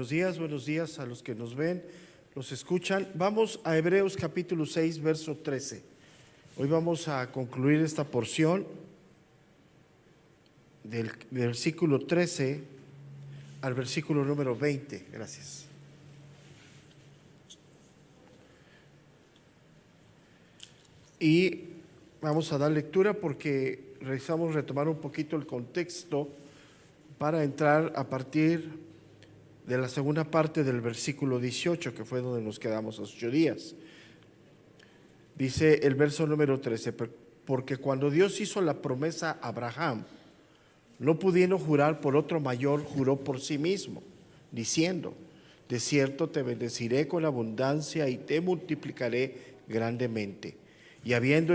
buenos días a los que nos ven, los escuchan. Vamos a Hebreos capítulo 6, verso 13. Hoy vamos a concluir esta porción del versículo 13 al versículo número 20. Gracias. Y vamos a dar lectura porque realizamos retomar un poquito el contexto para entrar a partir de la segunda parte del versículo 18, que fue donde nos quedamos hace 8 días. Dice el verso número 13, porque cuando Dios hizo la promesa a Abraham, no pudiendo jurar por otro mayor, juró por sí mismo, diciendo: de cierto te bendeciré con abundancia y te multiplicaré grandemente. Y habiendo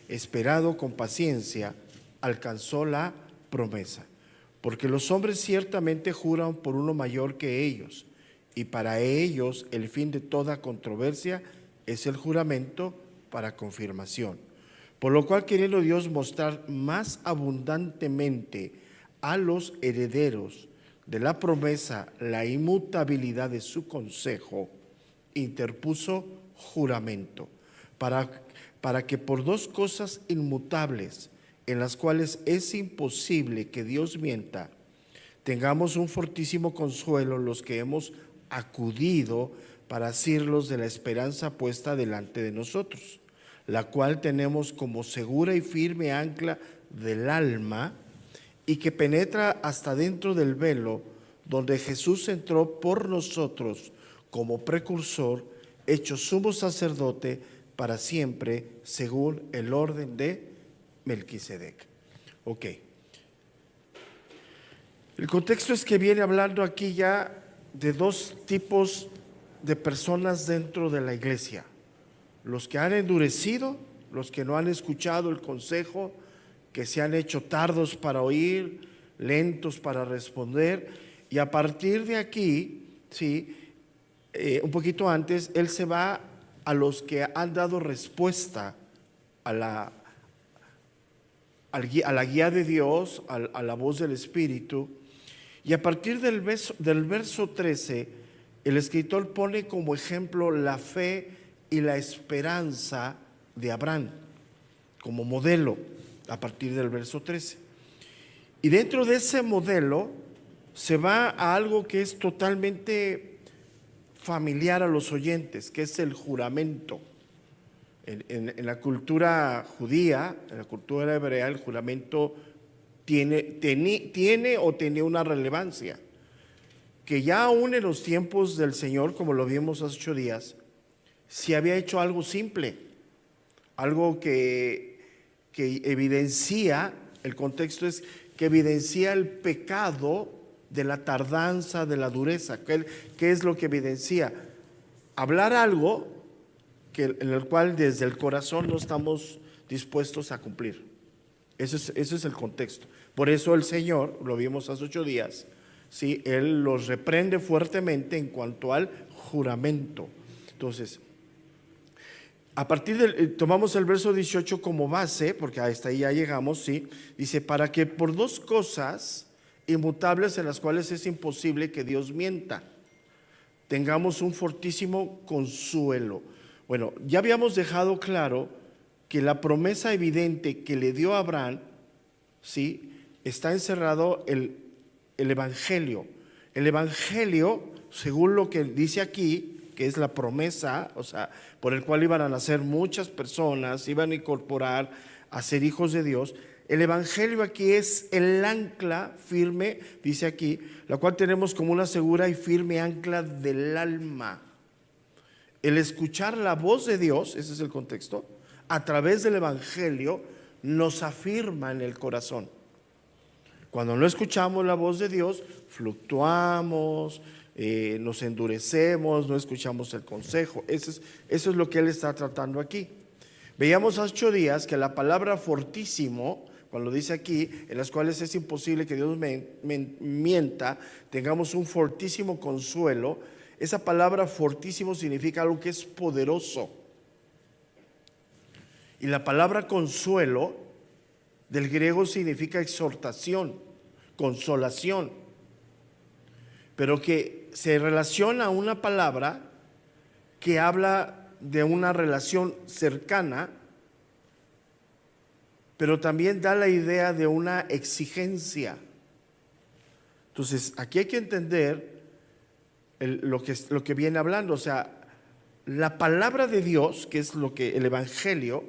esperado con paciencia, alcanzó la promesa. Porque los hombres ciertamente juran por uno mayor que ellos, y para ellos el fin de toda controversia es el juramento para confirmación. Por lo cual, queriendo Dios mostrar más abundantemente a los herederos de la promesa la inmutabilidad de su consejo, interpuso juramento, para que por dos cosas inmutables, en las cuales es imposible que Dios mienta, tengamos un fortísimo consuelo los que hemos acudido para asirlos de la esperanza puesta delante de nosotros, la cual tenemos como segura y firme ancla del alma, y que penetra hasta dentro del velo, donde Jesús entró por nosotros como precursor, hecho sumo sacerdote para siempre, según el orden de Melquisedec. Ok. El contexto es que viene hablando aquí ya de dos tipos de personas dentro de la iglesia: los que han endurecido, los que no han escuchado el consejo, que se han hecho tardos para oír, lentos para responder. Y a partir de aquí, un poquito antes, él se va a los que han dado respuesta a la guía de Dios, a la voz del Espíritu. Y a partir del verso 13, el escritor pone como ejemplo la fe y la esperanza de Abraham, como modelo, a partir del verso 13. Y dentro de ese modelo se va a algo que es totalmente familiar a los oyentes, que es el juramento. En la cultura judía, en la cultura hebrea, el juramento tiene o tenía una relevancia que ya aún en los tiempos del Señor, como lo vimos hace 8 días, se había hecho algo simple, algo que evidencia, el contexto es que evidencia el pecado de la tardanza, de la dureza. ¿Qué es lo que evidencia? Hablar algo en el cual desde el corazón no estamos dispuestos a cumplir. Eso es el contexto. Por eso el Señor, lo vimos hace 8 días, ¿sí? Él los reprende fuertemente en cuanto al juramento. Entonces, a partir tomamos el verso 18 como base, porque hasta ahí ya llegamos, ¿sí? Dice: para que por dos cosas inmutables en las cuales es imposible que Dios mienta, tengamos un fortísimo consuelo. Bueno, ya habíamos dejado claro que la promesa evidente que le dio a Abraham, ¿sí?, está encerrado el Evangelio. El Evangelio, según lo que dice aquí, que es la promesa, o sea, por el cual iban a nacer muchas personas, iban a incorporar a ser hijos de Dios. El Evangelio aquí es el ancla firme, dice aquí, la cual tenemos como una segura y firme ancla del alma. El escuchar la voz de Dios, ese es el contexto, a través del Evangelio nos afirma en el corazón. Cuando no escuchamos la voz de Dios, fluctuamos, nos endurecemos, no escuchamos el consejo. Eso es lo que él está tratando aquí. Veíamos hace 8 días que la palabra fortísimo, cuando dice aquí, en las cuales es imposible que Dios mienta, tengamos un fortísimo consuelo. Esa palabra fortísimo significa algo que es poderoso. Y la palabra consuelo del griego significa exhortación, consolación. Pero que se relaciona a una palabra que habla de una relación cercana, pero también da la idea de una exigencia. Entonces, aquí hay que entender lo que viene hablando. O sea, la palabra de Dios, que es lo que el Evangelio,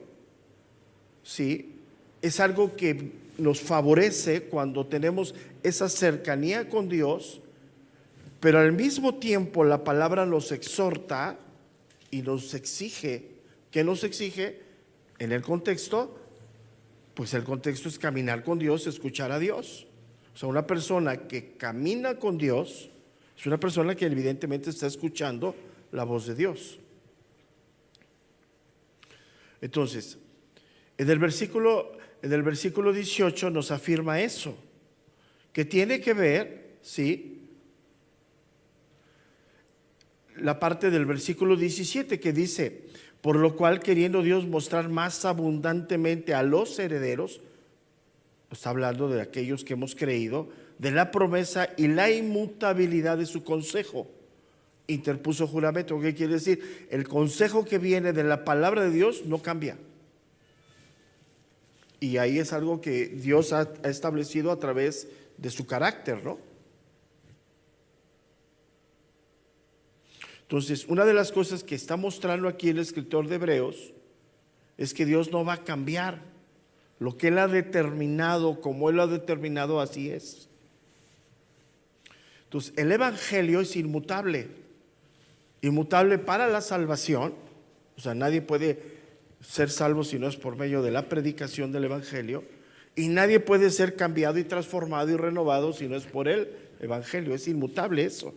¿sí?, es algo que nos favorece cuando tenemos esa cercanía con Dios, pero al mismo tiempo la palabra nos exhorta y nos exige. ¿Qué nos exige? En el contexto, pues el contexto es caminar con Dios, escuchar a Dios. O sea, una persona que camina con Dios es una persona que evidentemente está escuchando la voz de Dios. Entonces, en el versículo 18 nos afirma eso, que tiene que ver, ¿sí?, la parte del versículo 17 que dice: por lo cual, queriendo Dios mostrar más abundantemente a los herederos, está hablando de aquellos que hemos creído, de la promesa y la inmutabilidad de su consejo, interpuso juramento. ¿Qué quiere decir? El consejo que viene de la palabra de Dios no cambia. Y ahí es algo que Dios ha establecido a través de su carácter, ¿no? Entonces, una de las cosas que está mostrando aquí el escritor de Hebreos es que Dios no va a cambiar. Lo que Él ha determinado, como Él lo ha determinado, así es. Entonces, el Evangelio es inmutable. Inmutable para la salvación. O sea, nadie puede ser salvo si no es por medio de la predicación del Evangelio. Y nadie puede ser cambiado y transformado y renovado si no es por el Evangelio. Es inmutable eso.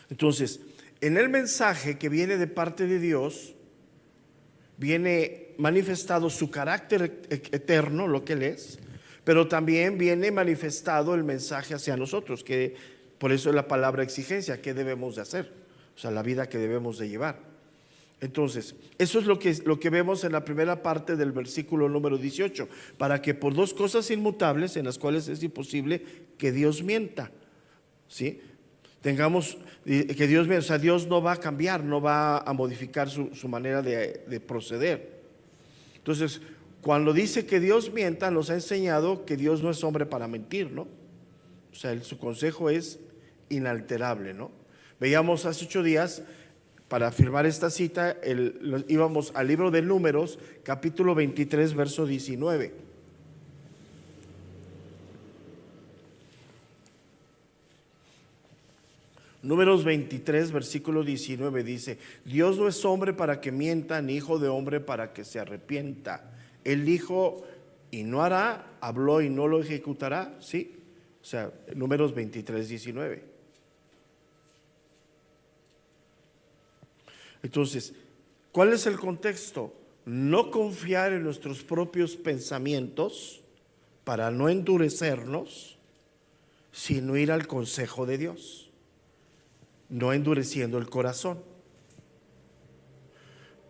Entonces, en el mensaje que viene de parte de Dios, viene manifestado su carácter eterno, lo que Él es, pero también viene manifestado el mensaje hacia nosotros, que por eso es la palabra exigencia, ¿qué debemos de hacer? O sea, la vida que debemos de llevar. Entonces, eso es lo que vemos en la primera parte del versículo número 18, para que por dos cosas inmutables en las cuales es imposible que Dios mienta, ¿sí?, tengamos que Dios, o sea, Dios no va a cambiar, no va a modificar su manera de proceder. Entonces, cuando dice que Dios mienta, nos ha enseñado que Dios no es hombre para mentir, ¿no? O sea, su consejo es inalterable, ¿no? Veíamos hace 8 días, para afirmar esta cita, íbamos al libro de Números, capítulo 23, verso 19. Números 23, versículo 19 dice: Dios no es hombre para que mienta, ni hijo de hombre para que se arrepienta. Él dijo y no hará, habló y no lo ejecutará, ¿sí? O sea, Números 23, 19. Entonces, ¿cuál es el contexto? No confiar en nuestros propios pensamientos para no endurecernos, sino ir al consejo de Dios, no endureciendo el corazón,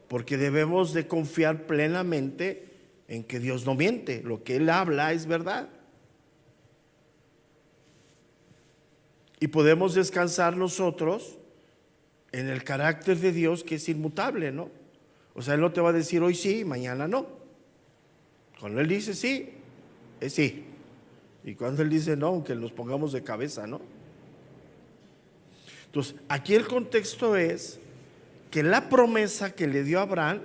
porque debemos de confiar plenamente en que Dios no miente, lo que Él habla es verdad, y podemos descansar nosotros en el carácter de Dios, que es inmutable, ¿no? O sea, Él no te va a decir hoy sí, mañana no. Cuando Él dice sí, es sí, y cuando Él dice no, aunque nos pongamos de cabeza, ¿no? Entonces, aquí el contexto es que la promesa que le dio a Abraham,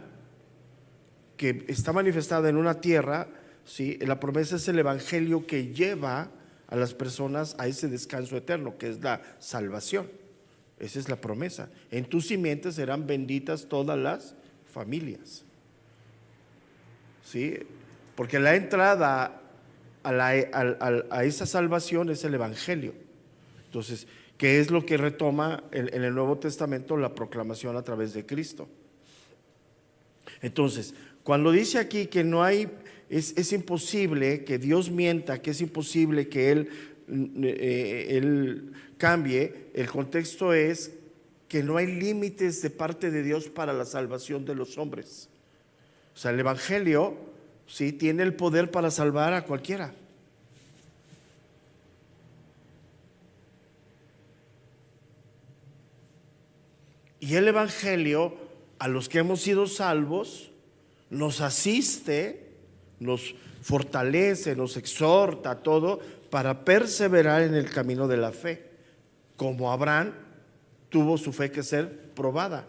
que está manifestada en una tierra, ¿sí?, la promesa es el evangelio que lleva a las personas a ese descanso eterno, que es la salvación. Esa es la promesa. En tus simientes serán benditas todas las familias, ¿sí? Porque la entrada a esa salvación es el evangelio. Entonces, que es lo que retoma en el Nuevo Testamento la proclamación a través de Cristo. Entonces, cuando dice aquí que no hay, es imposible que Dios mienta, que es imposible que Él cambie, el contexto es que no hay límites de parte de Dios para la salvación de los hombres. O sea, el Evangelio, sí, tiene el poder para salvar a cualquiera. Y el Evangelio, a los que hemos sido salvos, nos asiste, nos fortalece, nos exhorta, todo para perseverar en el camino de la fe, como Abraham tuvo su fe que ser probada.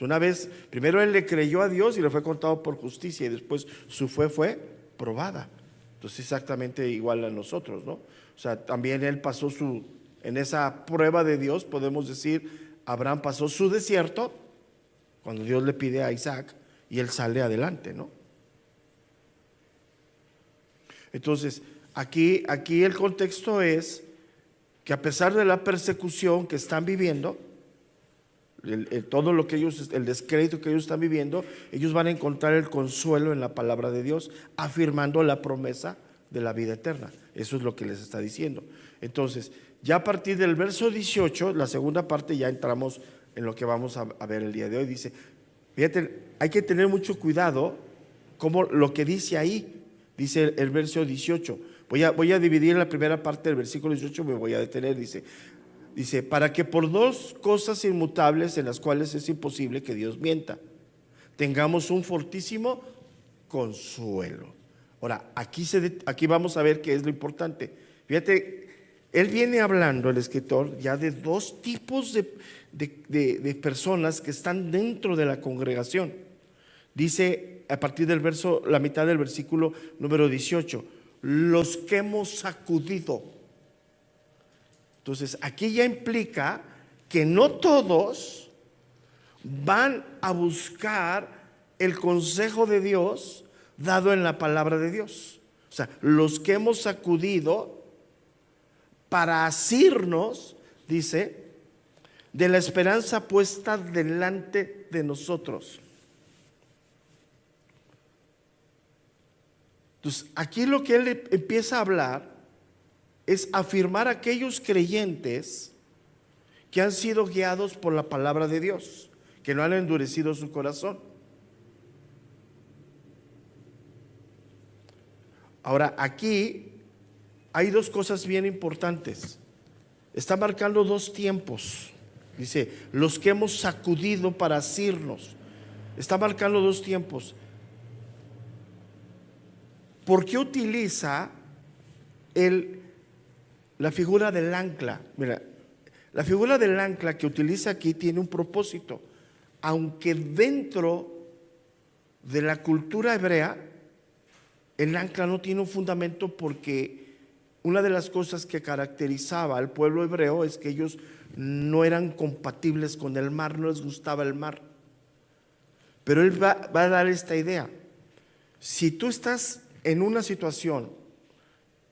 Una vez, primero él le creyó a Dios y le fue contado por justicia, y después su fe fue probada. Entonces exactamente igual a nosotros, ¿no? O sea, también él pasó en esa prueba de Dios, podemos decir, Abraham pasó su desierto cuando Dios le pide a Isaac y él sale adelante, ¿no? Entonces, aquí el contexto es que a pesar de la persecución que están viviendo, todo lo que ellos, el descrédito que ellos están viviendo, ellos van a encontrar el consuelo en la palabra de Dios, afirmando la promesa de la vida eterna. Eso es lo que les está diciendo. Entonces, ya a partir del verso 18, la segunda parte, ya entramos en lo que vamos a ver el día de hoy. Dice, fíjate, hay que tener mucho cuidado como lo que dice ahí. Dice el verso 18. Voy a dividir la primera parte del versículo 18, me voy a detener. Dice, para que por dos cosas inmutables en las cuales es imposible que Dios mienta, tengamos un fortísimo consuelo. Ahora, aquí vamos a ver qué es lo importante. Fíjate, él viene hablando, el escritor, ya de dos tipos de personas que están dentro de la congregación. Dice a partir del verso, la mitad del versículo número 18, los que hemos sacudido. Entonces, aquí ya implica que no todos van a buscar el consejo de Dios dado en la palabra de Dios. O sea, los que hemos sacudido para asirnos, dice, de la esperanza puesta delante de nosotros. Entonces, aquí lo que él empieza a hablar es afirmar a aquellos creyentes que han sido guiados por la palabra de Dios, que no han endurecido su corazón. Ahora, aquí hay dos cosas bien importantes. Está marcando dos tiempos. Dice, los que hemos sacudido para asirnos. Está marcando dos tiempos. ¿Por qué utiliza la figura del ancla? Mira, la figura del ancla que utiliza aquí tiene un propósito. Aunque dentro de la cultura hebrea, el ancla no tiene un fundamento, porque una de las cosas que caracterizaba al pueblo hebreo es que ellos no eran compatibles con el mar, no les gustaba el mar. Pero él va a dar esta idea. Si tú estás en una situación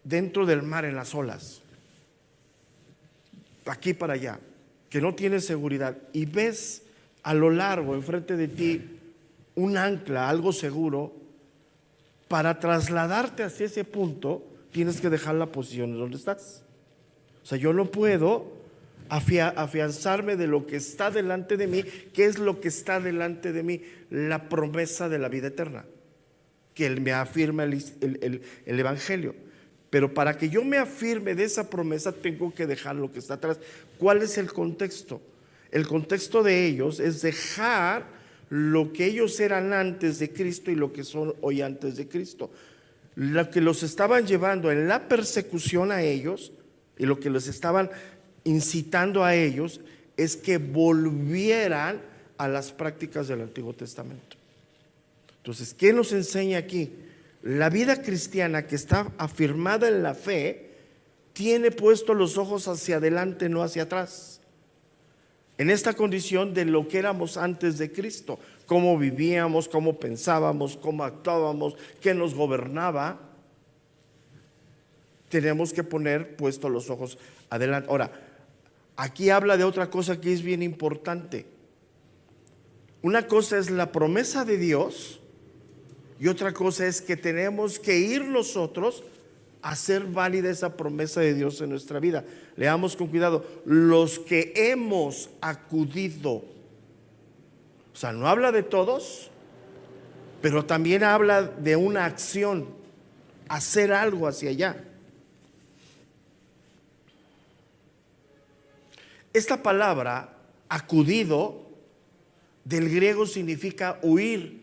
dentro del mar, en las olas, aquí para allá, que no tienes seguridad, y ves a lo largo, enfrente de ti, un ancla, algo seguro, para trasladarte hacia ese punto, tienes que dejar la posición donde estás. O sea, yo no puedo afianzarme de lo que está delante de mí. ¿Qué es lo que está delante de mí? La promesa de la vida eterna, que él me afirma el Evangelio. Pero para que yo me afirme de esa promesa, tengo que dejar lo que está atrás. ¿Cuál es el contexto? El contexto de ellos es dejar lo que ellos eran antes de Cristo y lo que son hoy antes de Cristo. Lo que los estaban llevando en la persecución a ellos y lo que los estaban incitando a ellos es que volvieran a las prácticas del Antiguo Testamento. Entonces, ¿qué nos enseña aquí? La vida cristiana, que está afirmada en la fe, tiene puestos los ojos hacia adelante, no hacia atrás. En esta condición de lo que éramos antes de Cristo, cómo vivíamos, cómo pensábamos, cómo actuábamos, qué nos gobernaba, tenemos que poner puestos los ojos adelante. Ahora, aquí habla de otra cosa que es bien importante. Una cosa es la promesa de Dios, y otra cosa es que tenemos que ir nosotros a hacer válida esa promesa de Dios en nuestra vida. Leamos con cuidado, los que hemos acudido. O sea, no habla de todos, pero también habla de una acción, hacer algo hacia allá. Esta palabra, acudido, del griego significa huir.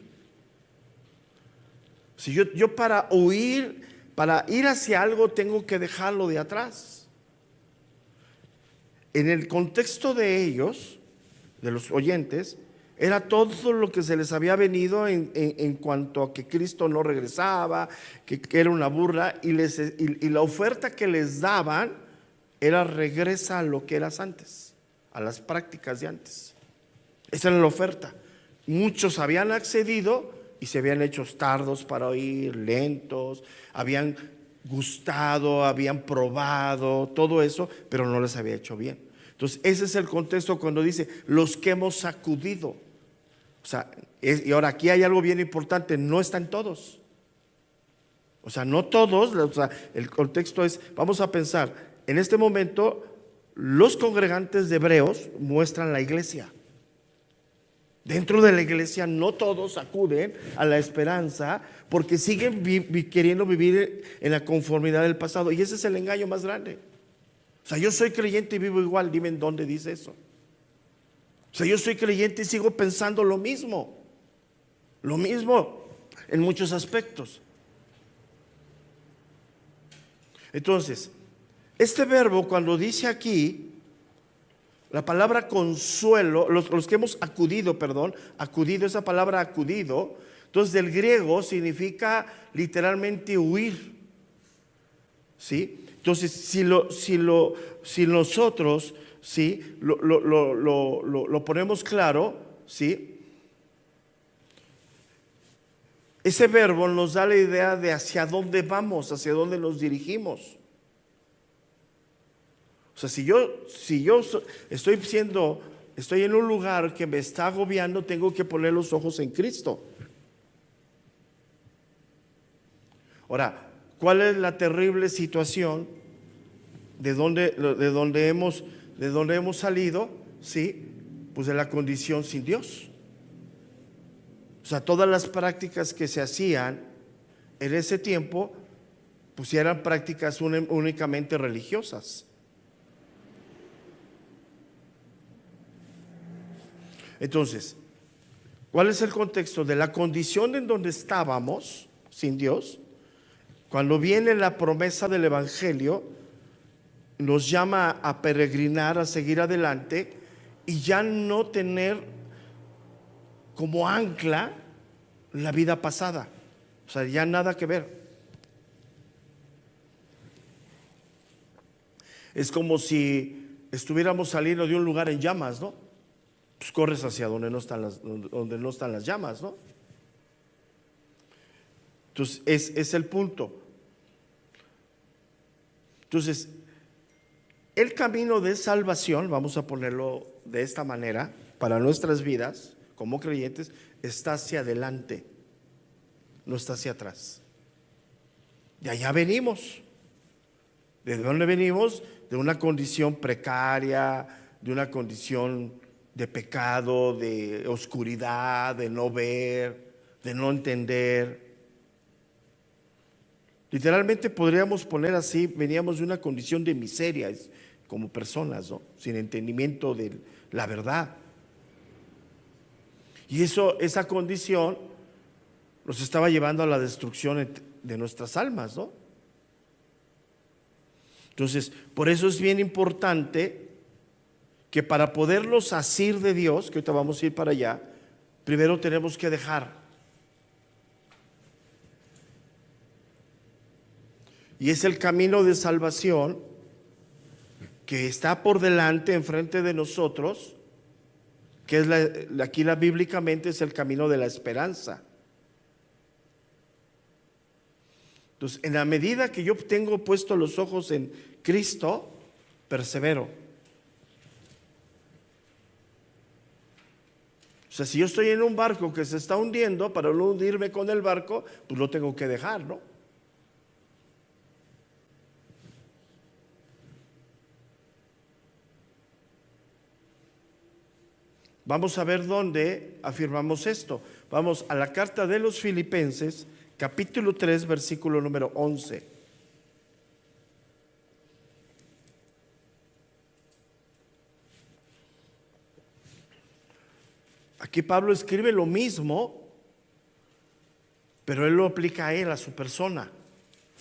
Si yo para huir, para ir hacia algo, tengo que dejarlo de atrás. En el contexto de ellos, de los oyentes, era todo lo que se les había venido en cuanto a que Cristo no regresaba, que era una burla, y la oferta que les daban era: regresa a lo que eras antes, a las prácticas de antes. Esa era la oferta. Muchos habían accedido y se habían hecho tardos para oír, lentos, habían gustado, habían probado, todo eso, pero no les había hecho bien. Entonces ese es el contexto cuando dice los que hemos sacudido. O sea, y ahora aquí hay algo bien importante: no están todos. O sea, no todos. O sea, el contexto es, vamos a pensar, en este momento los congregantes de Hebreos muestran la iglesia. Dentro de la iglesia no todos acuden a la esperanza porque siguen queriendo vivir en la conformidad del pasado, y ese es el engaño más grande. O sea, yo soy creyente y vivo igual. Dime en dónde dice eso. O sea, yo soy creyente y sigo pensando lo mismo en muchos aspectos. Entonces, este verbo, cuando dice aquí la palabra consuelo, los que hemos acudido, esa palabra acudido, entonces del griego significa literalmente huir. ¿Sí? Entonces, si nosotros, ¿sí?, lo ponemos claro, ¿sí?, ese verbo nos da la idea de hacia dónde vamos, hacia dónde nos dirigimos. O sea, si yo estoy en un lugar que me está agobiando, tengo que poner los ojos en Cristo. Ahora, ¿cuál es la terrible situación de donde hemos salido? Sí, pues de la condición sin Dios. O sea, todas las prácticas que se hacían en ese tiempo, pues eran prácticas únicamente religiosas. Entonces, ¿cuál es el contexto de la condición en donde estábamos sin Dios? Cuando viene la promesa del Evangelio, nos llama a peregrinar, a seguir adelante y ya no tener como ancla la vida pasada. O sea, ya nada que ver. Es como si estuviéramos saliendo de un lugar en llamas, ¿no? Pues corres hacia donde no están las llamas, ¿no? Entonces, es el punto. Entonces, el camino de salvación, vamos a ponerlo de esta manera, para nuestras vidas como creyentes, está hacia adelante, no está hacia atrás. De allá venimos. ¿De dónde venimos? De una condición precaria, de una condición de pecado, de oscuridad, de no ver, de no entender. Literalmente podríamos poner así: veníamos de una condición de miseria como personas, ¿no?, sin entendimiento de la verdad. Y esa condición nos estaba llevando a la destrucción de nuestras almas, ¿no? Entonces, por eso es bien importante que para poderlos asir de Dios, que ahorita vamos a ir para allá, primero tenemos que dejar. Y es el camino de salvación que está por delante, enfrente de nosotros, que es aquí bíblicamente es el camino de la esperanza. Entonces, en la medida que yo tengo puesto los ojos en Cristo, persevero. O sea, si yo estoy en un barco que se está hundiendo, para no hundirme con el barco, pues lo tengo que dejar, ¿no? Vamos a ver dónde afirmamos esto. Vamos a la carta de los Filipenses, capítulo 3, versículo número 11. Aquí Pablo escribe lo mismo, pero él lo aplica a él, a su persona.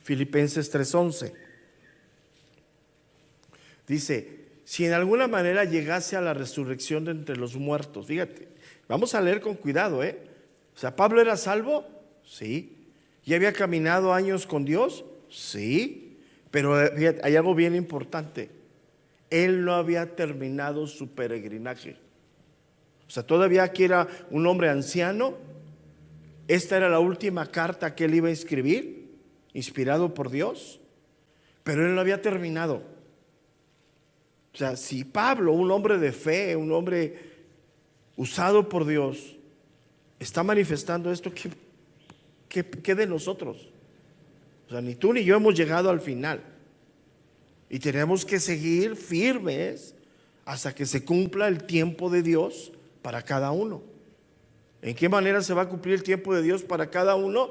Filipenses 3:11. Dice, si en alguna manera llegase a la resurrección de entre los muertos. Fíjate, vamos a leer con cuidado, O sea, ¿Pablo era salvo? Sí. ¿Y había caminado años con Dios? Sí. Pero fíjate, hay algo bien importante. Él no había terminado su peregrinaje. O sea, todavía aquí era un hombre anciano. Esta era la última carta que él iba a escribir, inspirado por Dios, pero él no había terminado. O sea, si Pablo, un hombre de fe, un hombre usado por Dios, está manifestando esto, ¿qué de nosotros? O sea, ni tú ni yo hemos llegado al final. Y tenemos que seguir firmes hasta que se cumpla el tiempo de Dios para cada uno. ¿En qué manera se va a cumplir el tiempo de Dios para cada uno?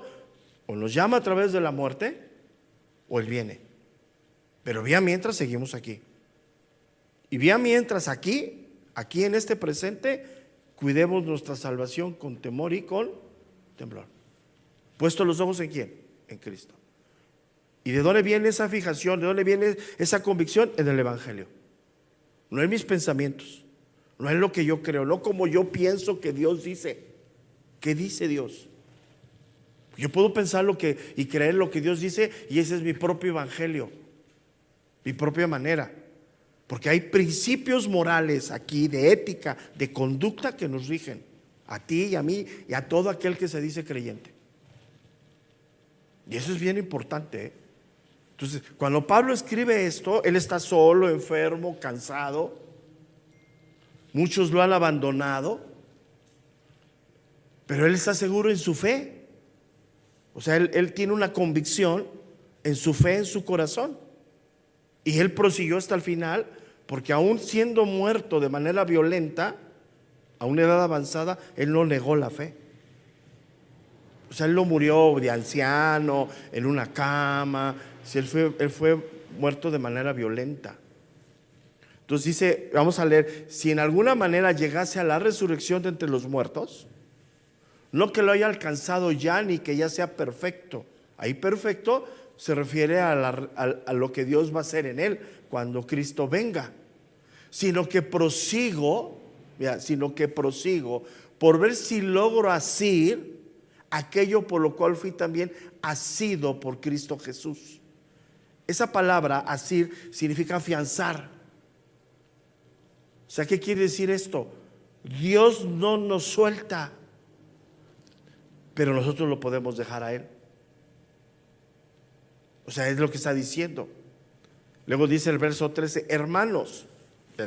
O nos llama a través de la muerte, o Él viene. Pero vía mientras seguimos aquí. Y vía mientras aquí en este presente, cuidemos nuestra salvación con temor y con temblor. Puesto los ojos ¿en quién? En Cristo. ¿Y de dónde viene esa fijación? ¿De dónde viene esa convicción? En el Evangelio. No en mis pensamientos, no en lo que yo creo, no como yo pienso que Dios dice. ¿Qué dice Dios? Yo puedo pensar y creer lo que Dios dice, y ese es mi propio evangelio, mi propia manera. Porque hay principios morales aquí de ética, de conducta que nos rigen, a ti y a mí y a todo aquel que se dice creyente. Y eso es bien importante, Entonces, cuando Pablo escribe esto, él está solo, enfermo, cansado. Muchos lo han abandonado, pero él está seguro en su fe. O sea, él tiene una convicción en su fe, en su corazón. Y él prosiguió hasta el final, porque aún siendo muerto de manera violenta, a una edad avanzada, él no negó la fe. O sea, él no murió de anciano, en una cama. Él fue muerto de manera violenta. Entonces dice, vamos a leer, si en alguna manera llegase a la resurrección de entre los muertos, no que lo haya alcanzado ya ni que ya sea perfecto. Ahí perfecto se refiere a lo que Dios va a hacer en él cuando Cristo venga, sino que prosigo por ver si logro asir aquello por lo cual fui también asido por Cristo Jesús. Esa palabra asir significa afianzar. O sea, ¿qué quiere decir esto? Dios no nos suelta, pero nosotros lo podemos dejar a Él. O sea, es lo que está diciendo. Luego dice el verso 13, hermanos, le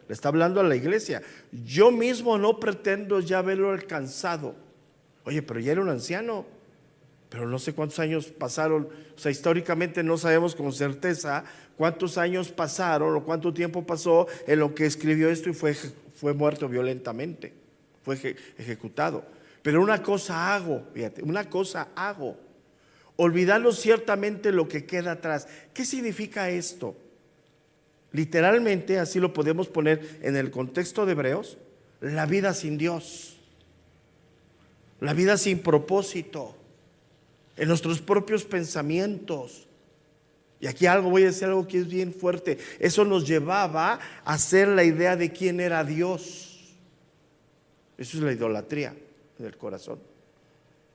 está hablando a la iglesia. Yo mismo no pretendo ya haberlo alcanzado. Oye, pero ya era un anciano, pero no sé cuántos años pasaron. O sea, históricamente no sabemos con certeza cuántos años pasaron o cuánto tiempo pasó en lo que escribió esto y fue muerto violentamente, fue ejecutado. Pero una cosa hago, olvidando ciertamente lo que queda atrás. ¿Qué significa esto? Literalmente, así lo podemos poner en el contexto de Hebreos, la vida sin Dios, la vida sin propósito, en nuestros propios pensamientos. Y aquí voy a decir algo que es bien fuerte. Eso nos llevaba a hacer la idea de quién era Dios. Eso es la idolatría del corazón.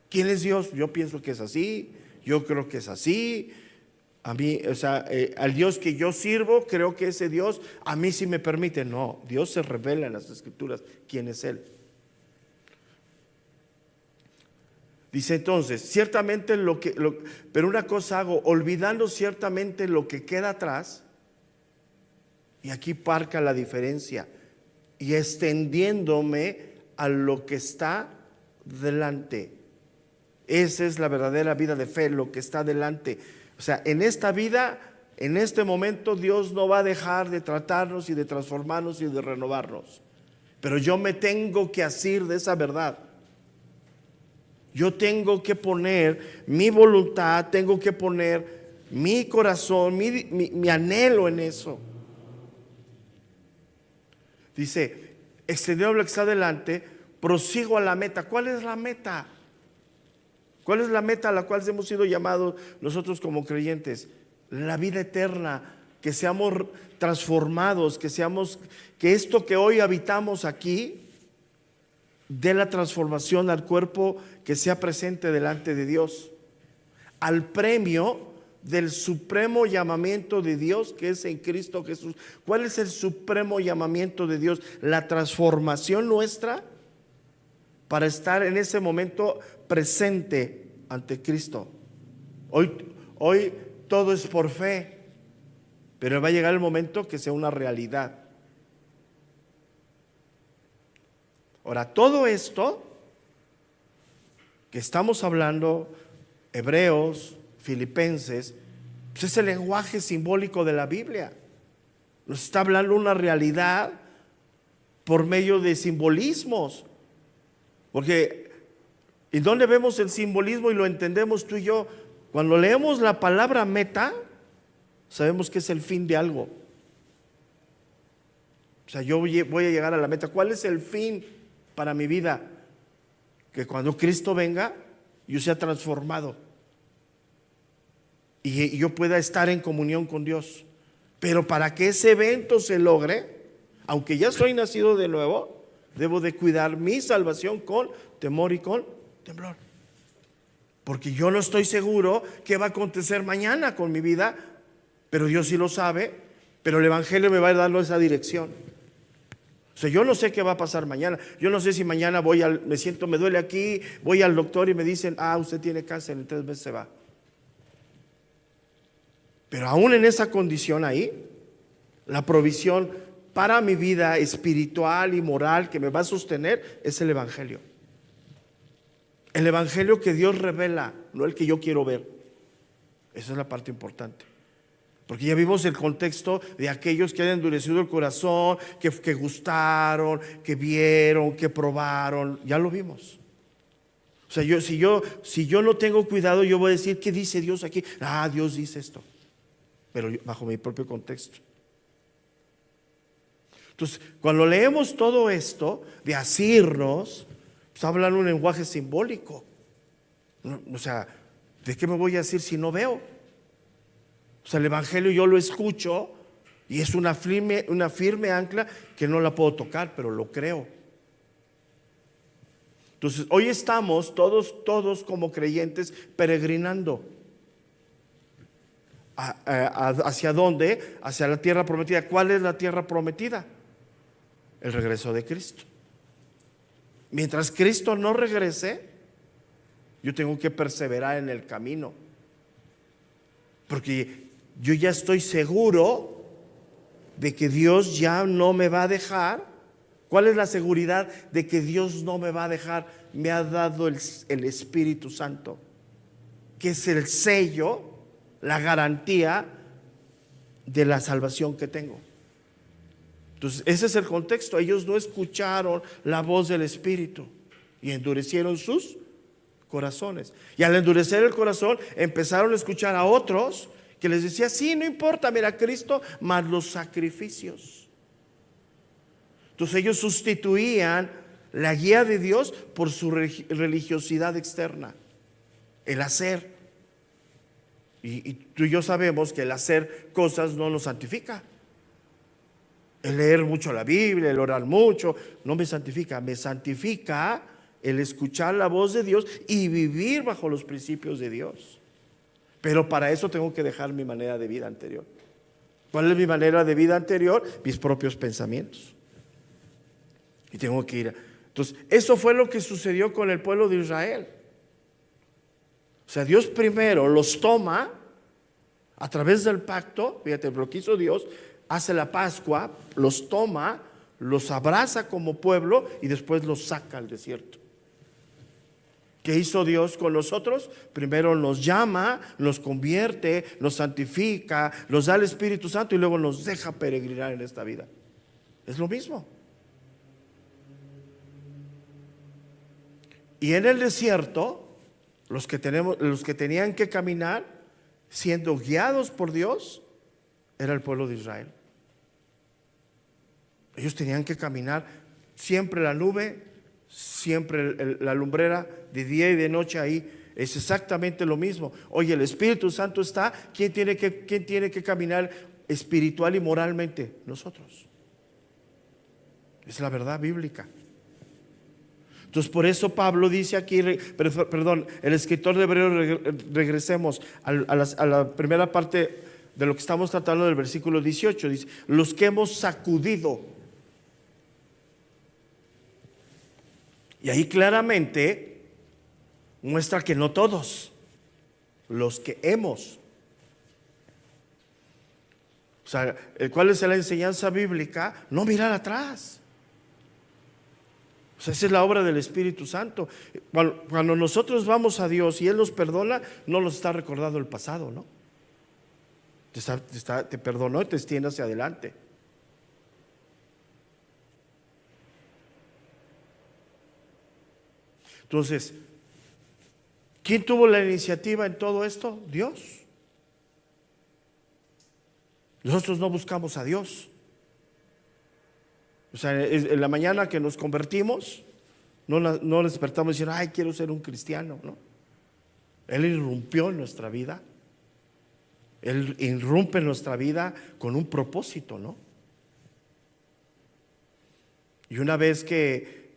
¿Quién es Dios? Yo pienso que es así, yo creo que es así. A mí, al Dios que yo sirvo, creo que ese Dios a mí sí me permite. No, Dios se revela en las Escrituras quién es Él. Dice entonces, ciertamente pero una cosa hago, olvidando ciertamente lo que queda atrás, y aquí parca la diferencia, y extendiéndome a lo que está delante. Esa es la verdadera vida de fe, lo que está delante. O sea, en esta vida, en este momento, Dios no va a dejar de tratarnos y de transformarnos y de renovarnos. Pero yo me tengo que asir de esa verdad. Yo tengo que poner mi voluntad, tengo que poner mi corazón, mi anhelo en eso. Dice, extendiendo lo que está adelante, prosigo a la meta. ¿Cuál es la meta? ¿Cuál es la meta a la cual hemos sido llamados nosotros como creyentes? La vida eterna, que seamos transformados, que esto que hoy habitamos aquí dé la transformación al cuerpo que sea presente delante de Dios, al premio del supremo llamamiento de Dios que es en Cristo Jesús. ¿Cuál es el supremo llamamiento de Dios? La transformación nuestra para estar en ese momento presente ante Cristo. Hoy todo es por fe, pero va a llegar el momento que sea una realidad. Ahora, todo esto que estamos hablando, Hebreos, Filipenses, pues es el lenguaje simbólico de la Biblia. Nos está hablando una realidad por medio de simbolismos. Porque, ¿y dónde vemos el simbolismo y lo entendemos tú y yo? Cuando leemos la palabra meta, sabemos que es el fin de algo. O sea, yo voy a llegar a la meta. ¿Cuál es el fin para mi vida? Que cuando Cristo venga, yo sea transformado y yo pueda estar en comunión con Dios. Pero para que ese evento se logre, aunque ya soy nacido de nuevo, debo de cuidar mi salvación con temor y con temblor. Porque yo no estoy seguro qué va a acontecer mañana con mi vida, pero Dios sí lo sabe, pero el Evangelio me va a dar esa dirección. O sea, yo no sé qué va a pasar mañana. Yo no sé si mañana me duele aquí, voy al doctor y me dicen, usted tiene cáncer, en 3 meses se va. Pero aún en esa condición ahí, la provisión para mi vida espiritual y moral que me va a sostener es el Evangelio. El Evangelio que Dios revela, no el que yo quiero ver. Esa es la parte importante. Porque ya vimos el contexto de aquellos que han endurecido el corazón, que gustaron, que vieron, que probaron. Ya lo vimos. O sea, si yo no tengo cuidado, yo voy a decir, ¿qué dice Dios aquí? Dios dice esto. Pero bajo mi propio contexto. Entonces, cuando leemos todo esto de asirnos, pues hablan un lenguaje simbólico. O sea, ¿de qué me voy a decir si no veo? O sea, el Evangelio yo lo escucho y es una firme ancla que no la puedo tocar, pero lo creo. Entonces, hoy estamos todos como creyentes peregrinando. ¿Hacia dónde? Hacia la tierra prometida. ¿Cuál es la tierra prometida? El regreso de Cristo. Mientras Cristo no regrese, yo tengo que perseverar en el camino, porque yo ya estoy seguro de que Dios ya no me va a dejar. ¿Cuál es la seguridad de que Dios no me va a dejar? Me ha dado el Espíritu Santo, que es el sello, la garantía de la salvación que tengo. Entonces, ese es el contexto. Ellos no escucharon la voz del Espíritu y endurecieron sus corazones. Y al endurecer el corazón, empezaron a escuchar a otros que les decía, sí, no importa, mira, Cristo más los sacrificios. Entonces ellos sustituían la guía de Dios por su religiosidad externa, el hacer. Y tú y yo sabemos que el hacer cosas no nos santifica. El leer mucho la Biblia, el orar mucho, no me santifica. Me santifica el escuchar la voz de Dios y vivir bajo los principios de Dios. Pero para eso tengo que dejar mi manera de vida anterior. ¿Cuál es mi manera de vida anterior? Mis propios pensamientos. Y tengo que ir. Entonces, eso fue lo que sucedió con el pueblo de Israel. O sea, Dios primero los toma a través del pacto. Fíjate, lo que hizo Dios, hace la Pascua, los toma, los abraza como pueblo y después los saca al desierto. ¿Qué hizo Dios con nosotros? Primero nos llama, nos convierte, nos santifica, nos da el Espíritu Santo y luego nos deja peregrinar en esta vida. Es lo mismo. Y en el desierto, los que tenían que caminar siendo guiados por Dios, era el pueblo de Israel. Ellos tenían que caminar siempre la nube, siempre la lumbrera, de día y de noche ahí. Es exactamente lo mismo. Oye, el Espíritu Santo está, quién tiene que caminar espiritual y moralmente? Nosotros. Es la verdad bíblica. Entonces, por eso Pablo dice aquí, perdón, el escritor de Hebreos, regresemos a la primera parte de lo que estamos tratando del versículo 18, dice: los que hemos sacudido. Y ahí claramente muestra que no todos, los que hemos. O sea, ¿cuál es la enseñanza bíblica? No mirar atrás. O sea, esa es la obra del Espíritu Santo. Cuando nosotros vamos a Dios y Él nos perdona, no nos está recordando el pasado, ¿no? Te perdonó y te extiende hacia adelante. Entonces, ¿quién tuvo la iniciativa en todo esto? Dios. Nosotros no buscamos a Dios. O sea, en la mañana que nos convertimos, no despertamos diciendo: ay, quiero ser un cristiano, ¿no? Él irrumpió en nuestra vida. Él irrumpe en nuestra vida con un propósito, ¿no? Y una vez que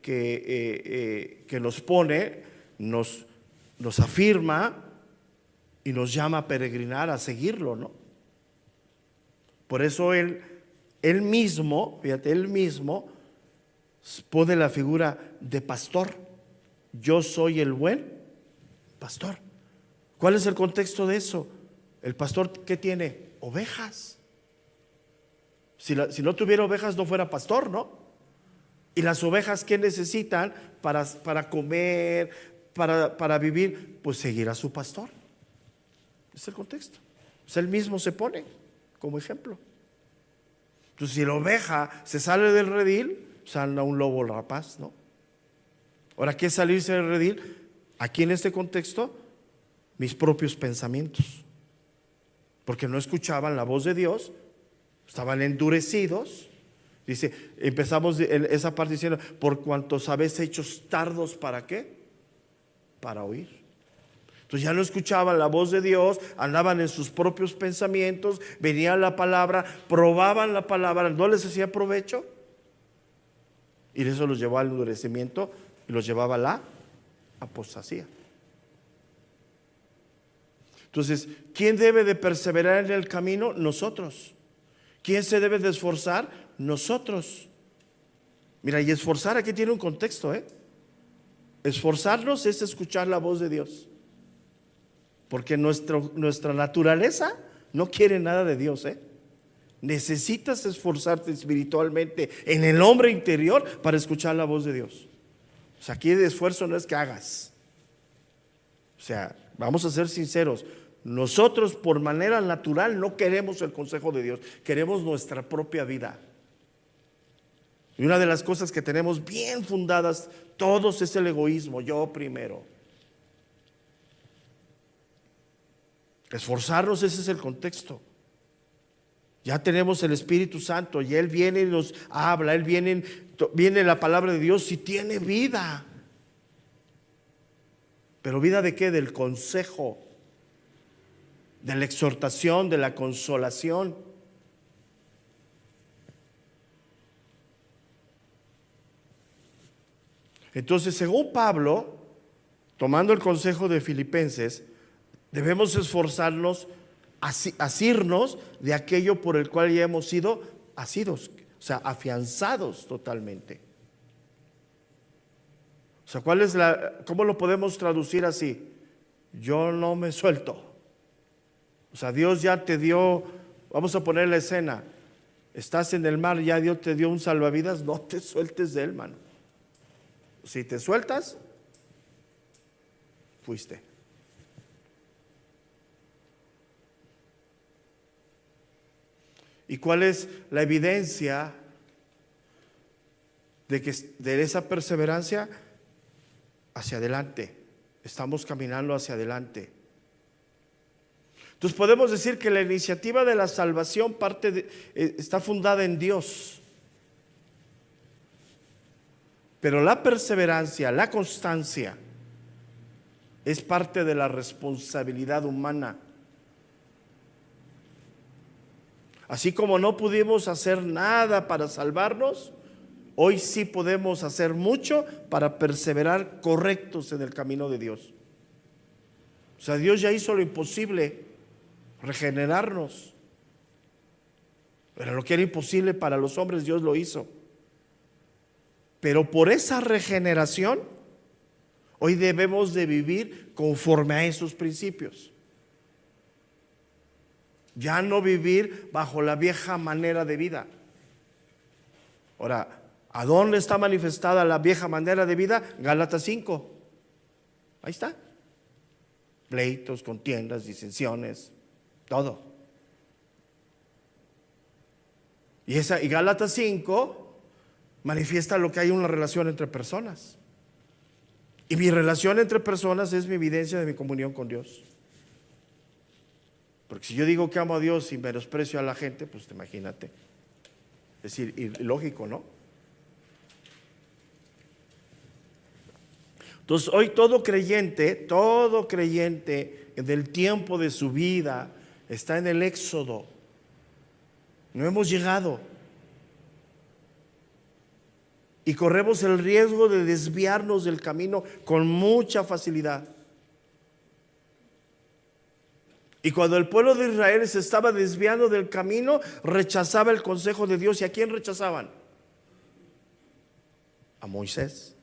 nos pone, nos afirma y nos llama a peregrinar, a seguirlo, ¿no? Por eso Él mismo, fíjate, Él mismo pone la figura de pastor. Yo soy el buen pastor. ¿Cuál es el contexto de eso? El pastor, ¿qué tiene? Ovejas. Si no tuviera ovejas, no fuera pastor, ¿no? Y las ovejas, ¿qué necesitan para comer, para vivir? Pues seguir a su pastor. Es el contexto. Pues Él mismo se pone como ejemplo. Entonces, si la oveja se sale del redil, sale un lobo rapaz, ¿no? Ahora, ¿qué es salirse del redil? Aquí en este contexto, mis propios pensamientos. Porque no escuchaban la voz de Dios, estaban endurecidos. Dice, empezamos en esa parte diciendo: por cuantos habéis hechos tardos, ¿para qué? Para oír. Entonces ya no escuchaban la voz de Dios, andaban en sus propios pensamientos, venía la palabra, probaban la palabra, no les hacía provecho, y eso los llevó al endurecimiento y los llevaba a la apostasía. Entonces, ¿quién debe de perseverar en el camino? Nosotros. ¿Quién se debe de esforzar? Nosotros. Mira, y esforzar aquí tiene un contexto, ¿eh? Esforzarnos es escuchar la voz de Dios. Porque nuestra naturaleza no quiere nada de Dios, ¿eh? Necesitas esforzarte espiritualmente en el hombre interior para escuchar la voz de Dios. O sea, aquí el esfuerzo no es que hagas. O sea, vamos a ser sinceros. Nosotros por manera natural no queremos el consejo de Dios, queremos nuestra propia vida. Y una de las cosas que tenemos bien fundadas todos es el egoísmo, yo primero. Esforzarnos, ese es el contexto. Ya tenemos el Espíritu Santo y Él viene y nos habla, viene la palabra de Dios y tiene vida. ¿Pero vida de qué? Del consejo, de la exhortación, de la consolación. Entonces, según Pablo, tomando el consejo de Filipenses, debemos esforzarnos, asirnos de aquello por el cual ya hemos sido asidos, o sea, afianzados totalmente. O sea, ¿cómo lo podemos traducir así? Yo no me suelto. O sea, Dios ya te dio, vamos a poner la escena, estás en el mar, ya Dios te dio un salvavidas, no te sueltes de él, mano. Si te sueltas, fuiste. ¿Y cuál es la evidencia de esa perseverancia? Hacia adelante. Estamos caminando hacia adelante. Entonces podemos decir que la iniciativa de la salvación está fundada en Dios. Pero la perseverancia, la constancia, es parte de la responsabilidad humana. Así como no pudimos hacer nada para salvarnos, hoy sí podemos hacer mucho para perseverar correctos en el camino de Dios. O sea, Dios ya hizo lo imposible, regenerarnos. Pero lo que era imposible para los hombres, Dios lo hizo. Pero por esa regeneración, hoy debemos de vivir conforme a esos principios. Ya no vivir bajo la vieja manera de vida. Ahora, ¿a dónde está manifestada la vieja manera de vida? Gálatas 5. Ahí está. Pleitos, contiendas, disensiones, todo. Y Gálatas 5 manifiesta lo que hay en una relación entre personas. Y mi relación entre personas es mi evidencia de mi comunión con Dios. Porque si yo digo que amo a Dios y menosprecio a la gente, pues imagínate. Es decir, ilógico, ¿no? Entonces hoy todo creyente del tiempo de su vida está en el éxodo. No hemos llegado. Y corremos el riesgo de desviarnos del camino con mucha facilidad. Y cuando el pueblo de Israel se estaba desviando del camino, rechazaba el consejo de Dios. ¿Y a quién rechazaban? A Moisés.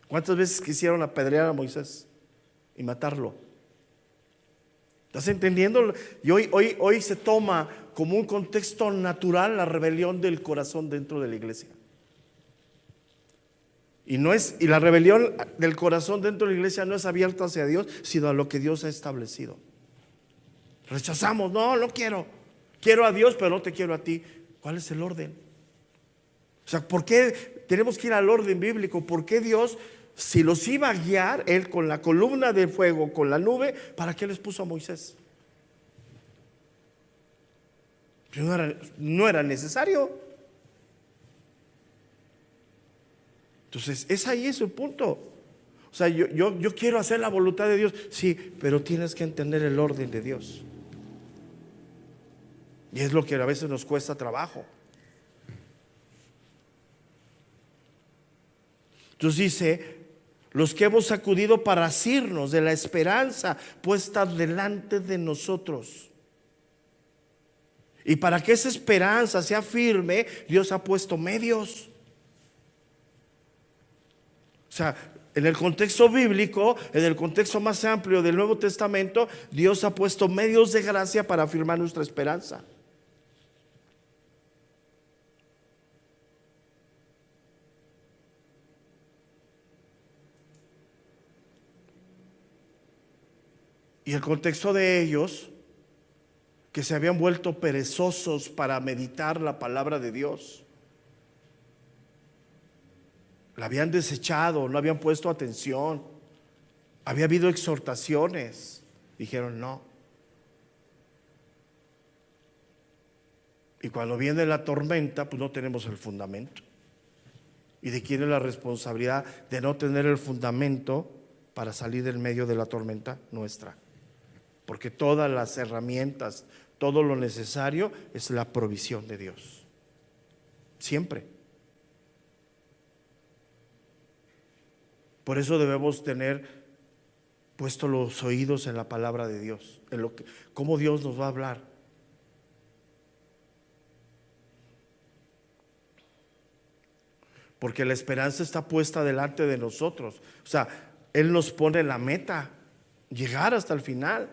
¿Cuántas veces quisieron apedrear a Moisés y matarlo? ¿Estás entendiendo? Y hoy se toma como un contexto natural la rebelión del corazón dentro de la iglesia. Y la rebelión del corazón dentro de la iglesia no es abierta hacia Dios, sino a lo que Dios ha establecido. Rechazamos, no quiero. Quiero a Dios, pero no te quiero a ti. ¿Cuál es el orden? O sea, ¿por qué tenemos que ir al orden bíblico? ¿Por qué Dios, si los iba a guiar, Él con la columna de fuego, con la nube, ¿para qué les puso a Moisés? No era necesario. Entonces, ahí es el punto. O sea, yo quiero hacer la voluntad de Dios, sí, pero tienes que entender el orden de Dios. Y es lo que a veces nos cuesta trabajo. Entonces dice, los que hemos acudido para asirnos de la esperanza puesta delante de nosotros. Y para que esa esperanza sea firme, Dios ha puesto medios. O sea, en el contexto bíblico, en el contexto más amplio del Nuevo Testamento, Dios ha puesto medios de gracia para afirmar nuestra esperanza. Y el contexto de ellos, que se habían vuelto perezosos para meditar la palabra de Dios, la habían desechado, no habían puesto atención, había habido exhortaciones, dijeron no. Y cuando viene la tormenta, pues no tenemos el fundamento. ¿Y de quién es la responsabilidad de no tener el fundamento para salir del medio de la tormenta? Nuestra. Porque todas las herramientas, todo lo necesario es la provisión de Dios. Siempre. Por eso debemos tener puestos los oídos en la palabra de Dios, en cómo Dios nos va a hablar. Porque la esperanza está puesta delante de nosotros. O sea, Él nos pone la meta, llegar hasta el final.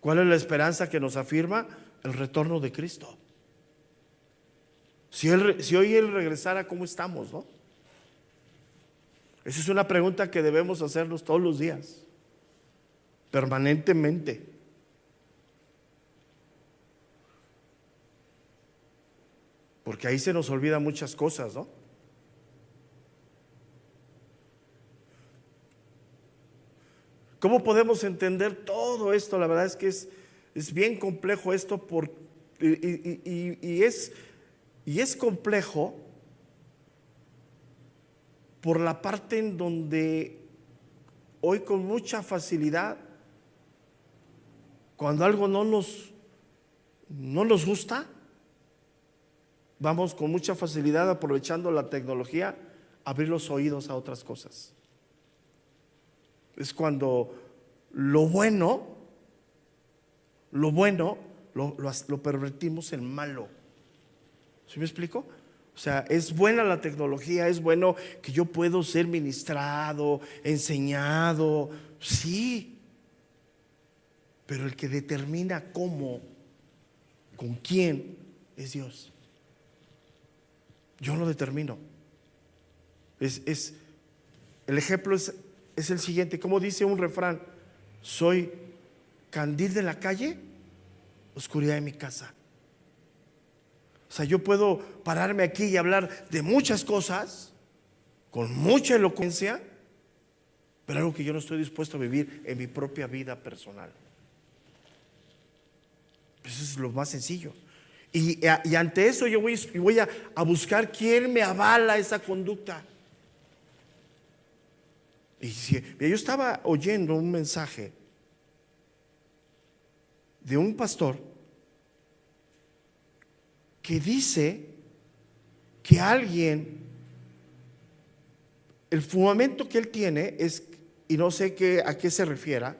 ¿Cuál es la esperanza que nos afirma? El retorno de Cristo. Si hoy Él regresara, ¿cómo estamos, no? Esa es una pregunta que debemos hacernos todos los días, permanentemente. Porque ahí se nos olvidan muchas cosas, ¿no? ¿Cómo podemos entender todo esto? La verdad es que es bien complejo esto Y es complejo por la parte en donde hoy con mucha facilidad, cuando algo no nos gusta, vamos con mucha facilidad, aprovechando la tecnología, a abrir los oídos a otras cosas. Es cuando lo bueno lo pervertimos en malo. ¿Sí me explico? O sea, es buena la tecnología, es bueno que yo puedo ser ministrado, enseñado, sí, pero el que determina cómo, con quién, es Dios. Yo lo determino. El ejemplo es el siguiente. Como dice un refrán: soy candil de la calle, oscuridad de mi casa. O sea, yo puedo pararme aquí y hablar de muchas cosas con mucha elocuencia, pero algo que yo no estoy dispuesto a vivir en mi propia vida personal. Eso es lo más sencillo. Y ante eso yo voy a buscar quién me avala esa conducta. Yo estaba oyendo un mensaje de un pastor que dice que alguien, el fundamento que él tiene es, y no sé a qué se refiera,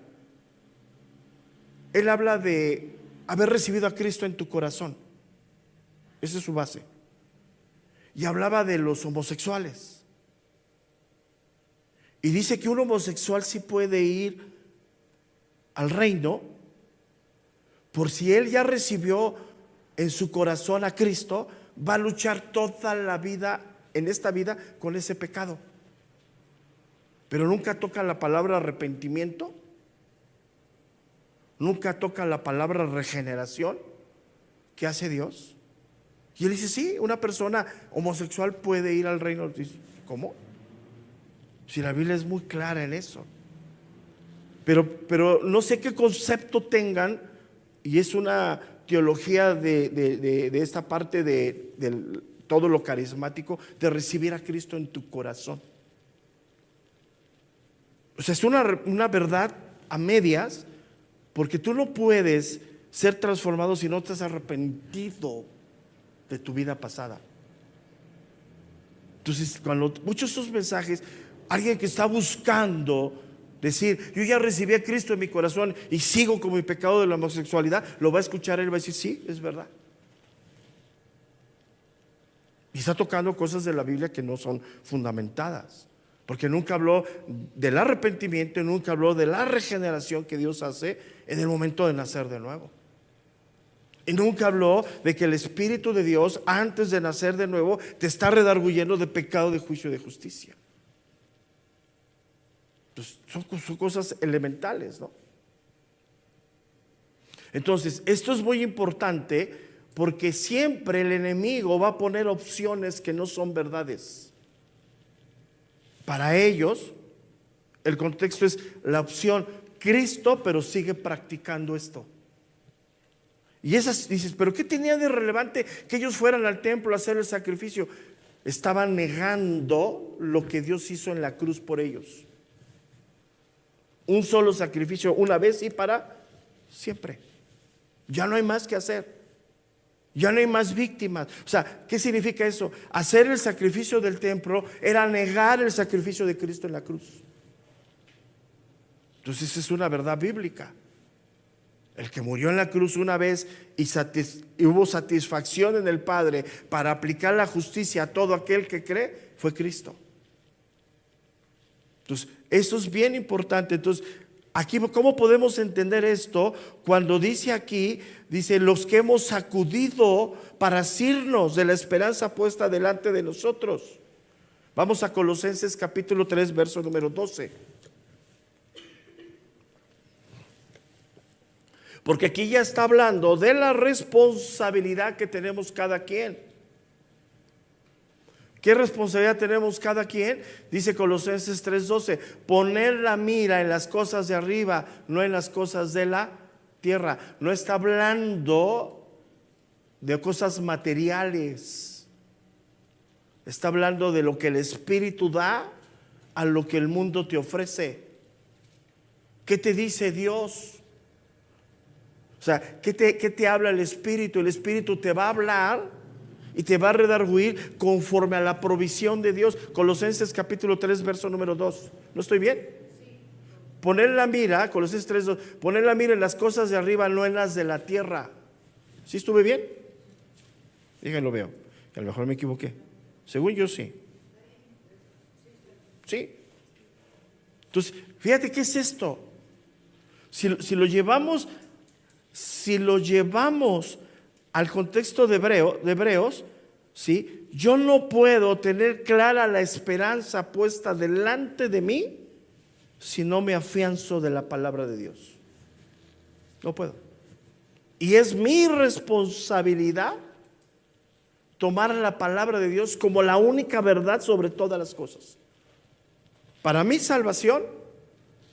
él habla de haber recibido a Cristo en tu corazón. Esa es su base. Y hablaba de los homosexuales. Y dice que un homosexual sí puede ir al reino, por si él ya recibió en su corazón a Cristo, va a luchar toda la vida, en esta vida, con ese pecado. Pero nunca toca la palabra arrepentimiento, nunca toca la palabra regeneración que hace Dios. Y él dice: sí, una persona homosexual puede ir al reino. Dice: ¿cómo? Si la Biblia es muy clara en eso. Pero no sé qué concepto tengan, y es una teología de esta parte de todo lo carismático, de recibir a Cristo en tu corazón. O sea, es una verdad a medias, porque tú no puedes ser transformado si no te has arrepentido de tu vida pasada. Entonces, cuando muchos de estos mensajes, alguien que está buscando decir: yo ya recibí a Cristo en mi corazón y sigo con mi pecado de la homosexualidad, lo va a escuchar, él va a decir: sí, es verdad. Y está tocando cosas de la Biblia que no son fundamentadas, porque nunca habló del arrepentimiento, nunca habló de la regeneración que Dios hace en el momento de nacer de nuevo. Y nunca habló de que el Espíritu de Dios, antes de nacer de nuevo, te está redarguyendo de pecado, de juicio y de justicia. Entonces, son cosas elementales, ¿no? Entonces, esto es muy importante, porque siempre el enemigo va a poner opciones que no son verdades. Para ellos, el contexto es la opción Cristo, pero sigue practicando esto. Y esas dices: ¿pero qué tenía de relevante que ellos fueran al templo a hacer el sacrificio? Estaban negando lo que Dios hizo en la cruz por ellos. Un solo sacrificio, una vez y para siempre. Ya no hay más que hacer. Ya no hay más víctimas. O sea, ¿qué significa eso? Hacer el sacrificio del templo era negar el sacrificio de Cristo en la cruz. Entonces es una verdad bíblica. El que murió en la cruz una vez y hubo satisfacción en el Padre para aplicar la justicia a todo aquel que cree, fue Cristo. Entonces, eso es bien importante. Entonces, aquí, ¿cómo podemos entender esto? Cuando dice aquí, dice: los que hemos sacudido para asirnos de la esperanza puesta delante de nosotros. Vamos a Colosenses capítulo 3, verso número 12. Porque aquí ya está hablando de la responsabilidad que tenemos cada quien. ¿Qué responsabilidad tenemos cada quien? Dice Colosenses 3:12: poner la mira en las cosas de arriba, no en las cosas de la tierra. No está hablando de cosas materiales. Está hablando de lo que el Espíritu da a lo que el mundo te ofrece. ¿Qué te dice Dios? O sea, ¿qué te habla el Espíritu? El Espíritu te va a hablar y te va a redarguir conforme a la provisión de Dios. Colosenses capítulo 3, verso número 2. ¿No estoy bien? Poner la mira, Colosenses 3, 2, poner la mira en las cosas de arriba, no en las de la tierra. ¿Sí estuve bien? Díganlo, veo, que a lo mejor me equivoqué. Según yo sí. Sí. Entonces, fíjate, ¿qué es esto? Si lo llevamos al contexto de Hebreos, ¿sí? Yo no puedo tener clara la esperanza puesta delante de mí si no me afianzo de la palabra de Dios. No puedo. Y es mi responsabilidad tomar la palabra de Dios como la única verdad sobre todas las cosas. Para mi salvación,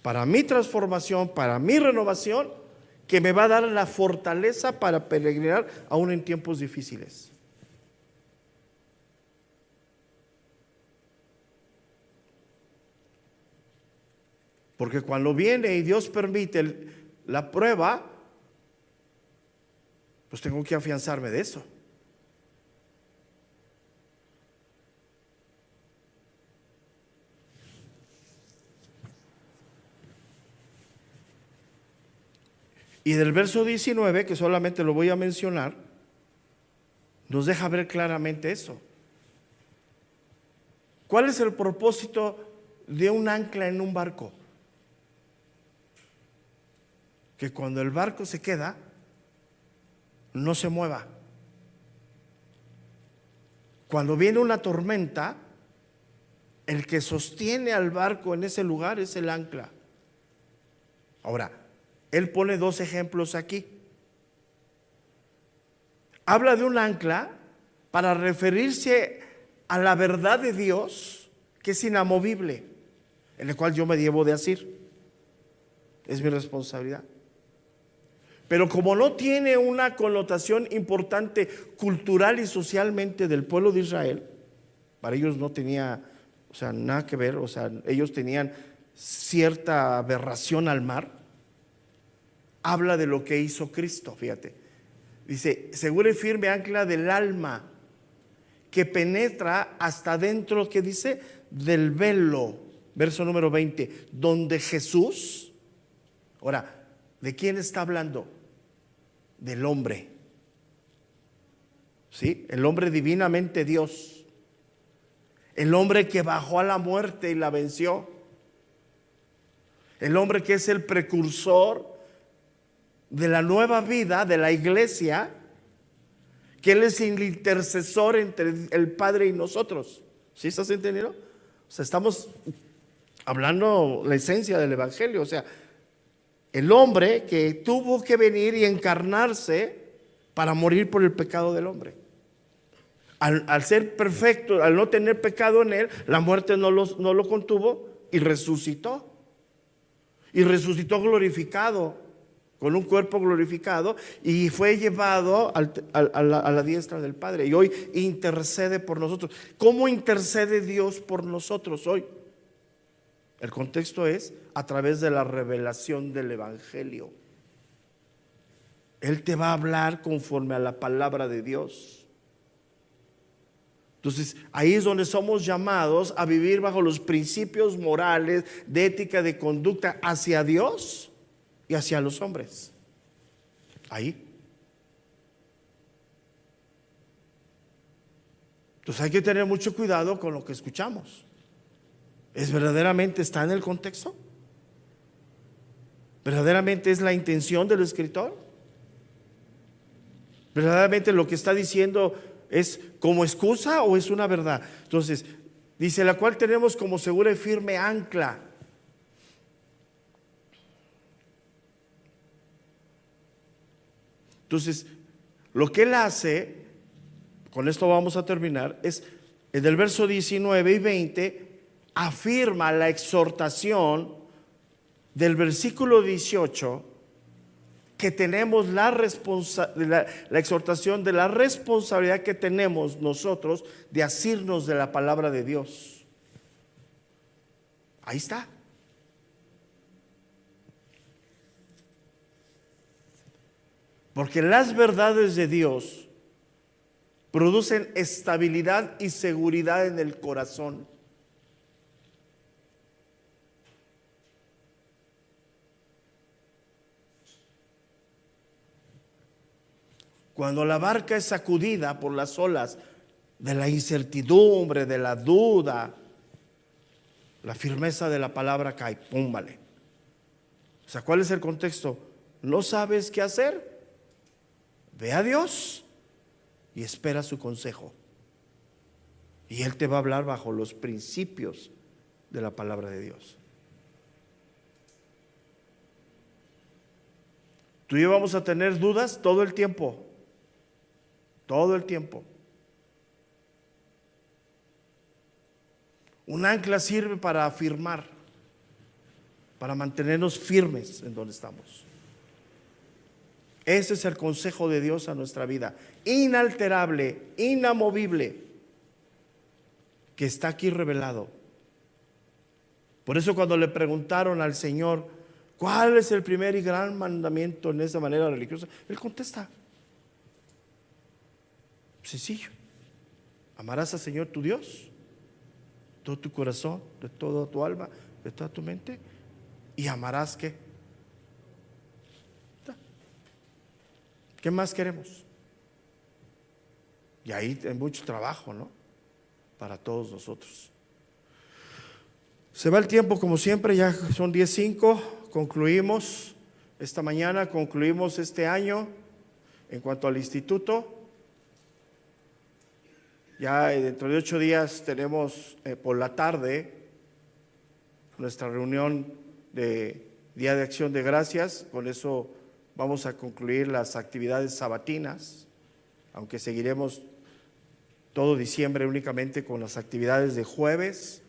para mi transformación, para mi renovación, que me va a dar la fortaleza para peregrinar aún en tiempos difíciles. Porque cuando viene y Dios permite la prueba, pues tengo que afianzarme de eso. Y del verso 19, que solamente lo voy a mencionar, nos deja ver claramente eso. ¿Cuál es el propósito de un ancla en un barco? Que cuando el barco se queda, no se mueva. Cuando viene una tormenta, el que sostiene al barco en ese lugar es el ancla. Ahora, él pone dos ejemplos aquí. Habla de un ancla para referirse a la verdad de Dios, que es inamovible, en el cual yo me debo de asir. Es mi responsabilidad. Pero como no tiene una connotación importante cultural y socialmente del pueblo de Israel, para ellos no tenía, nada que ver, ellos tenían cierta aberración al mar. Habla de lo que hizo Cristo, fíjate. Dice, segura y firme ancla del alma, que penetra hasta dentro, ¿qué dice? Del velo, verso número 20, donde Jesús, ahora, ¿de quién está hablando? Del hombre. ¿Sí? El hombre divinamente Dios. El hombre que bajó a la muerte y la venció. El hombre que es el precursor de la nueva vida de la iglesia, que Él es el intercesor entre el Padre y nosotros. ¿Sí estás entendiendo? Estamos hablando la esencia del Evangelio. El hombre que tuvo que venir y encarnarse para morir por el pecado del hombre. Al ser perfecto, al no tener pecado en él, la muerte no lo contuvo y resucitó. Y resucitó glorificado, con un cuerpo glorificado, y fue llevado a la diestra del Padre. Y hoy intercede por nosotros. ¿Cómo intercede Dios por nosotros hoy? El contexto es a través de la revelación del Evangelio. Él te va a hablar conforme a la palabra de Dios. Entonces, ahí es donde somos llamados a vivir bajo los principios morales, de ética, de conducta hacia Dios y hacia los hombres. Ahí. Entonces hay que tener mucho cuidado con lo que escuchamos. ¿Es verdaderamente está en el contexto? ¿Verdaderamente es la intención del escritor? ¿Verdaderamente lo que está diciendo es como excusa o es una verdad? Entonces, dice, la cual tenemos como segura y firme ancla. Entonces, lo que él hace, con esto vamos a terminar, es en el verso 19 y 20, afirma la exhortación del versículo 18, que tenemos la exhortación de la responsabilidad que tenemos nosotros de asirnos de la palabra de Dios. Ahí está. Porque las verdades de Dios producen estabilidad y seguridad en el corazón. Cuando la barca es sacudida por las olas de la incertidumbre, de la duda, la firmeza de la palabra cae, pum, vale. O sea, ¿cuál es el contexto? ¿No sabes qué hacer? Ve a Dios y espera su consejo. Y Él te va a hablar bajo los principios de la palabra de Dios. Tú y yo vamos a tener dudas todo el tiempo. Todo el tiempo. Un ancla sirve para afirmar, para mantenernos firmes en donde estamos. Ese es el consejo de Dios a nuestra vida, inalterable, inamovible, que está aquí revelado. Por eso cuando le preguntaron al Señor, ¿cuál es el primer y gran mandamiento en esa manera religiosa? Él contesta, sencillo: amarás al Señor tu Dios, de todo tu corazón, de toda tu alma, de toda tu mente, y amarás ¿qué? ¿Qué más queremos? Y ahí hay mucho trabajo, ¿no? Para todos nosotros. Se va el tiempo como siempre, ya son 10:05, concluimos esta mañana, concluimos este año en cuanto al instituto. Ya dentro de 8 días tenemos por la tarde nuestra reunión de Día de Acción de Gracias. Con eso vamos a concluir las actividades sabatinas, aunque seguiremos todo diciembre únicamente con las actividades de jueves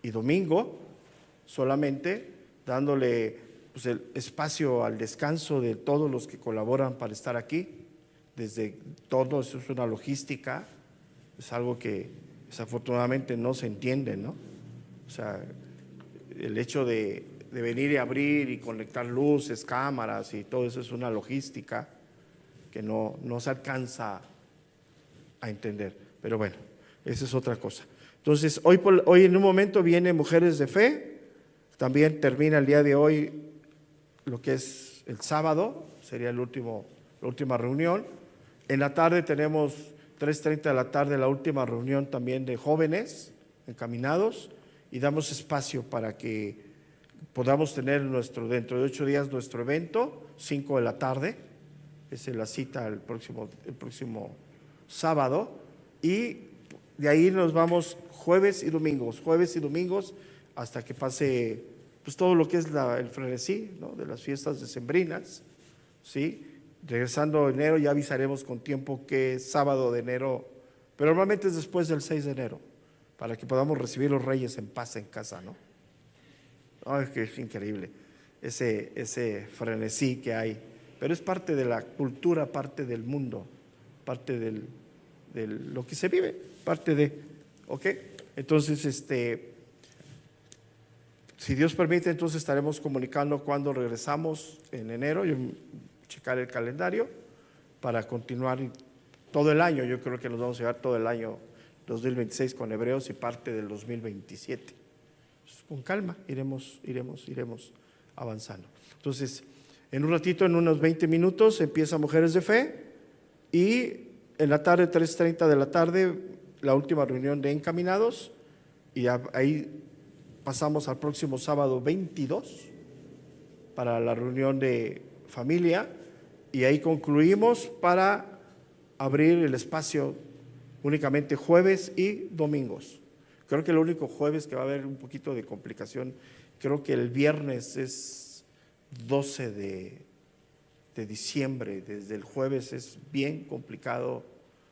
y domingo, solamente dándole pues, el espacio al descanso de todos los que colaboran para estar aquí. Desde todo eso es una logística, es algo que desafortunadamente no se entiende, ¿no? O sea, el hecho de venir y abrir y conectar luces, cámaras y todo eso es una logística que no se alcanza a entender. Pero bueno, esa es otra cosa. Entonces, hoy en un momento viene Mujeres de Fe. También termina el día de hoy lo que es el sábado, sería la última reunión. En la tarde tenemos 3:30 de la tarde la última reunión también de jóvenes encaminados, y damos espacio para que podamos tener dentro de 8 días nuestro evento, 5 de la tarde, esa es la cita el próximo sábado, y de ahí nos vamos jueves y domingos, hasta que pase pues todo lo que es el frenesí, ¿no? De las fiestas decembrinas, ¿sí? Regresando enero ya avisaremos con tiempo qué sábado de enero, pero normalmente es después del 6 de enero, para que podamos recibir los Reyes en paz en casa, ¿no? Es que es increíble ese frenesí que hay, pero es parte de la cultura, parte del mundo, parte de lo que se vive, parte de, ¿ok? Entonces, si Dios permite, entonces estaremos comunicando cuando regresamos en enero. Yo checar el calendario para continuar todo el año. Yo creo que nos vamos a llevar todo el año 2026 con Hebreos y parte del 2027. Con calma iremos avanzando. Entonces, en un ratito, en unos 20 minutos, empieza Mujeres de Fe, y en la tarde, 3:30 de la tarde, la última reunión de encaminados, y ahí pasamos al próximo sábado 22 para la reunión de familia, y ahí concluimos para abrir el espacio únicamente jueves y domingos. Creo que el único jueves que va a haber un poquito de complicación, creo que el viernes es 12 de diciembre, desde el jueves es bien complicado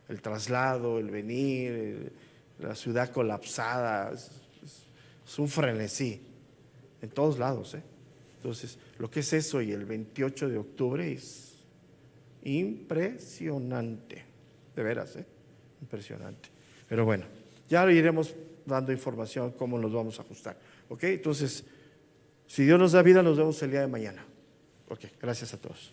el traslado, el venir, la ciudad colapsada, es un frenesí en todos lados, Entonces, lo que es eso y el 28 de octubre es impresionante, de veras, impresionante. Pero bueno, ya lo iremos dando información cómo nos vamos a ajustar. ¿Ok? Entonces, si Dios nos da vida, nos vemos el día de mañana. Ok, gracias a todos.